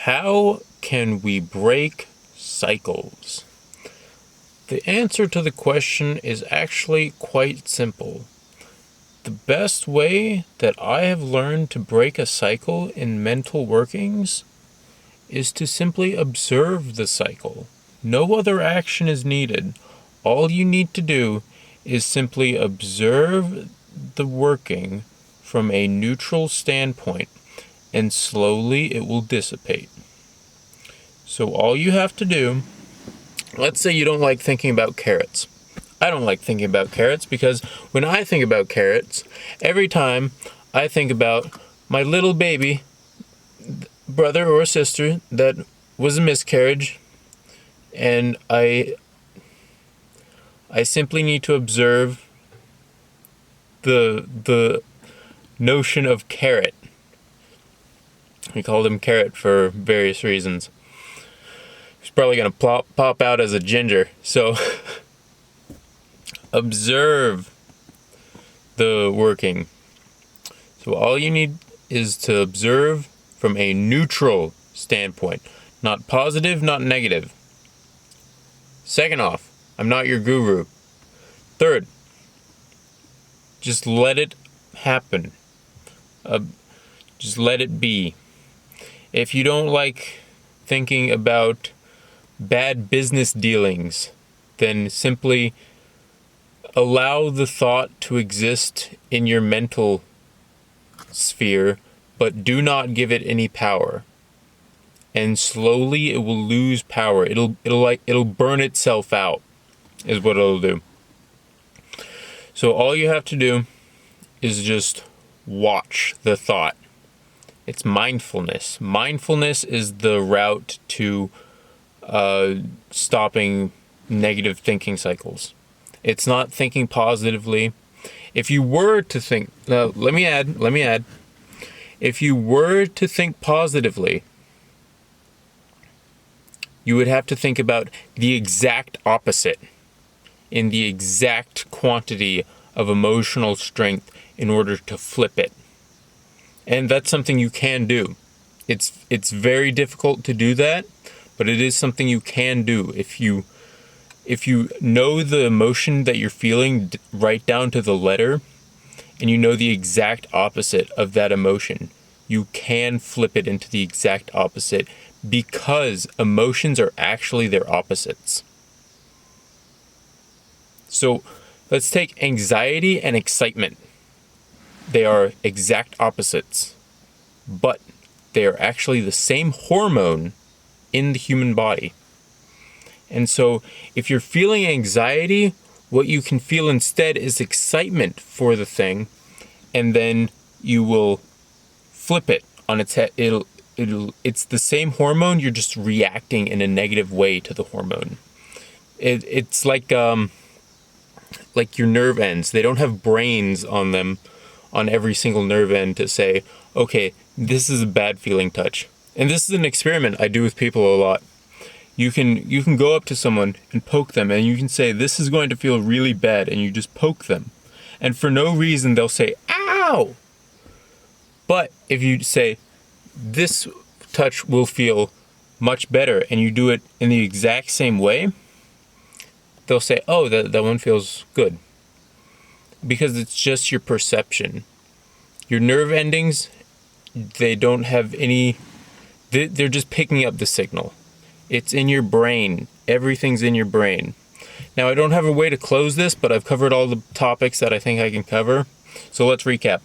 How can we break cycles? The answer to the question is actually quite simple. The best way that I have learned to break a cycle in mental workings is to simply observe the cycle. No other action is needed. All you need to do is simply observe the working from a neutral standpoint, and slowly it will dissipate. So all you have to do, let's say you don't like thinking about carrots. I don't like thinking about carrots because when I think about carrots, every time I think about my little baby brother or sister that was a miscarriage, and I simply need to observe the notion of carrot. We call him Carrot for various reasons. He's probably going to pop out as a ginger. So observe the working. So all you need is to observe from a neutral standpoint. Not positive, not negative. Second off, I'm not your guru. Third, just let it happen. Just let it be. If you don't like thinking about bad business dealings, then simply allow the thought to exist in your mental sphere, but do not give it any power. And slowly it will lose power. It'll burn itself out, is what it'll do. So all you have to do is just watch the thought. It's mindfulness. Mindfulness is the route to stopping negative thinking cycles. It's not thinking positively. If you were to think, let me add. If you were to think positively, you would have to think about the exact opposite in the exact quantity of emotional strength in order to flip it. And that's something you can do. It's very difficult to do that, but it is something you can do. If you know the emotion that you're feeling right down to the letter, and you know the exact opposite of that emotion, you can flip it into the exact opposite, because emotions are actually their opposites. So let's take anxiety and excitement. They are exact opposites, but they are actually the same hormone in the human body. And so if you're feeling anxiety, what you can feel instead is excitement for the thing, and then you will flip it on its head. It's the same hormone, you're just reacting in a negative way to the hormone. It's like your nerve ends. They don't have brains on them, on every single nerve end, to say, okay, this is a bad feeling touch. And this is an experiment I do with people a lot. You can go up to someone and poke them, and you can say, this is going to feel really bad, and you just poke them. And for no reason, they'll say, ow! But if you say, this touch will feel much better, and you do it in the exact same way, they'll say, oh, that one feels good. Because it's just your perception. Your nerve endings, they don't have any, they're just picking up the signal. It's in your brain. Everything's in your brain. Now, I don't have a way to close this, but I've covered all the topics that I think I can cover. So let's recap.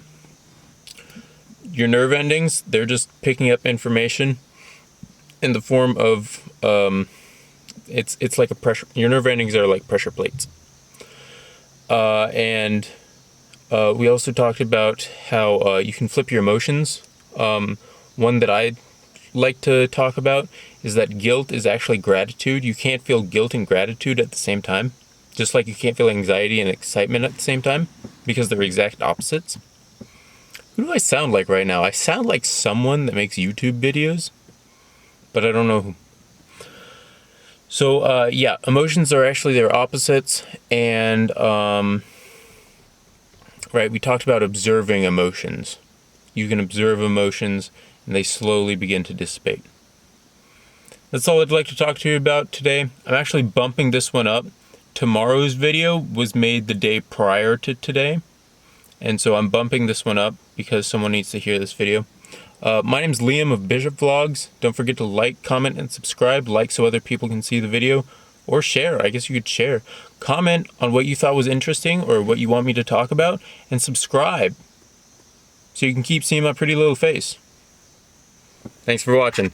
Your nerve endings, they're just picking up information in the form of, it's like a pressure, your nerve endings are like pressure plates. And we also talked about how you can flip your emotions. One that I like to talk about is that guilt is actually gratitude. You can't feel guilt and gratitude at the same time, just like you can't feel anxiety and excitement at the same time, because they're exact opposites. Who do I sound like right now? I sound like someone that makes YouTube videos, but I don't know who. So, yeah, emotions are actually their opposites, and, right, we talked about observing emotions. You can observe emotions, and they slowly begin to dissipate. That's all I'd like to talk to you about today. I'm actually bumping this one up. Tomorrow's video was made the day prior to today, and so I'm bumping this one up because someone needs to hear this video. My name's Liam of Bishop Vlogs. Don't forget to like, comment, and subscribe. Like so other people can see the video, or share. I guess you could share. Comment on what you thought was interesting or what you want me to talk about, and subscribe so you can keep seeing my pretty little face. Thanks for watching.